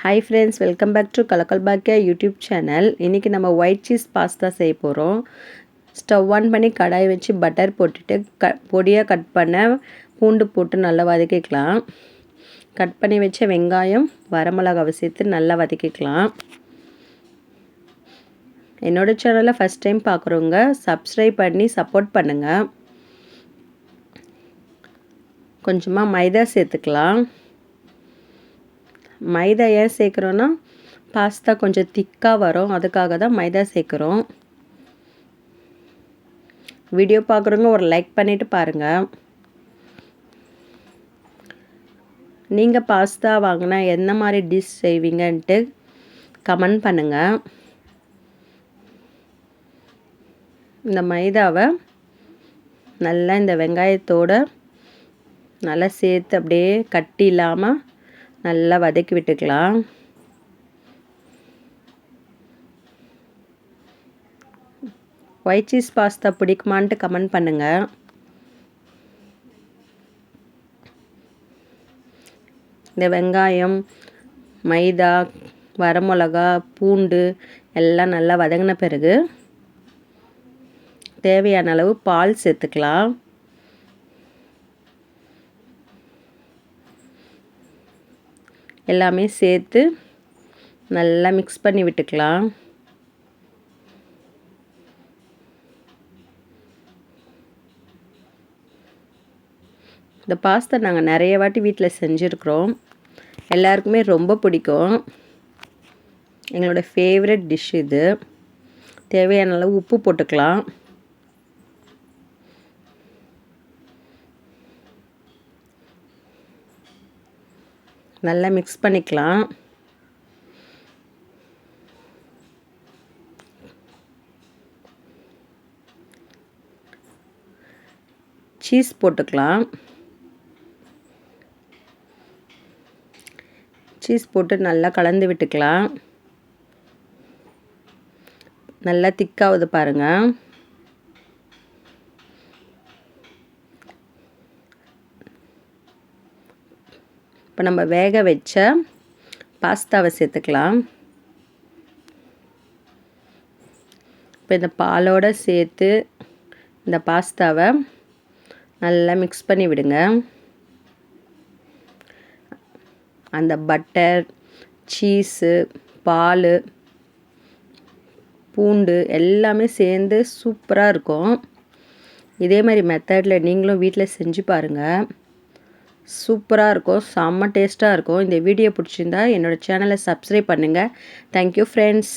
Hi friends, welcome back to Kalakkal Bakkiya YouTube channel. இன்றைக்கி நம்ம white cheese pasta செய்ய போகிறோம். ஸ்டவ் ஆன் பண்ணி கடாய் வச்சு பட்டர் போட்டுட்டு பொடியாக கட் பண்ண பூண்டு போட்டு நல்லா வதக்கிக்கலாம். கட் பண்ணி வச்ச வெங்காயம் வரமிளகாவை சேர்த்து நல்லா வதக்கிக்கலாம். என்னோடய சேனலை ஃபஸ்ட் டைம் பார்க்குறவங்க சப்ஸ்கிரைப் பண்ணி சப்போர்ட் பண்ணுங்கள். கொஞ்சமாக மைதா சேர்த்துக்கலாம். மைதா ஏன் சேர்க்குறோன்னா பாஸ்தா கொஞ்சம் திக்காக வரும், அதுக்காக தான் மைதா சேர்க்குறோம். வீடியோ பார்க்குறவங்க ஒரு லைக் பண்ணிவிட்டு பாருங்கள். நீங்கள் பாஸ்தா வாங்கினா என்ன மாதிரி டிஷ் செய்வீங்கன்ட்டு கமெண்ட் பண்ணுங்கள். இந்த மைதாவை நல்லா இந்த வெங்காயத்தோடு நல்லா சேர்த்து அப்படியே கட்டி இல்லாமல் நல்லா வதக்கி விட்டுக்கலாம். ஒயிட் சீஸ் பாஸ்தா பிடிக்குமான்ட்டு கமெண்ட் பண்ணுங்கள். இந்த வெங்காயம், மைதா, வரமிளகா, பூண்டு எல்லாம் நல்லா வதங்கின பிறகு தேவையான அளவு பால் சேர்த்துக்கலாம். எல்லாமே சேர்த்து நல்லா மிக்ஸ் பண்ணி விட்டுக்கலாம். இந்த பாஸ்தா நாங்கள் நிறைய வாட்டி வீட்டில் செஞ்சுருக்குறோம். எல்லாருக்குமே ரொம்ப பிடிக்கும். எங்களோட ஃபேவரட் டிஷ் இது. தேவையான அளவு உப்பு போட்டுக்கலாம். நல்லா மிக்ஸ் பண்ணிக்கலாம். சீஸ் போட்டுக்கலாம். சீஸ் போட்டு நல்லா கலந்து விட்டுக்கலாம். நல்லா திக்காகுது பாருங்கள். இப்போ நம்ம வேக வச்ச பாஸ்தாவை சேர்த்துக்கலாம். இப்போ இந்த பாலோடு சேர்த்து இந்த பாஸ்தாவை நல்லா மிக்ஸ் பண்ணி விடுங்க. அந்த பட்டர், சீஸு, பால், பூண்டு எல்லாமே சேர்ந்து சூப்பராக இருக்கும். இதே மாதிரி மெத்தடில் நீங்களும் வீட்டில் செஞ்சு பாருங்கள். சூப்பராக இருக்கும், செம்ம டேஸ்ட்டாக இருக்கும். இந்த வீடியோ பிடிச்சிருந்தா என்னோடய சேனலை சப்ஸ்கிரைப் பண்ணுங்கள். Thank you friends.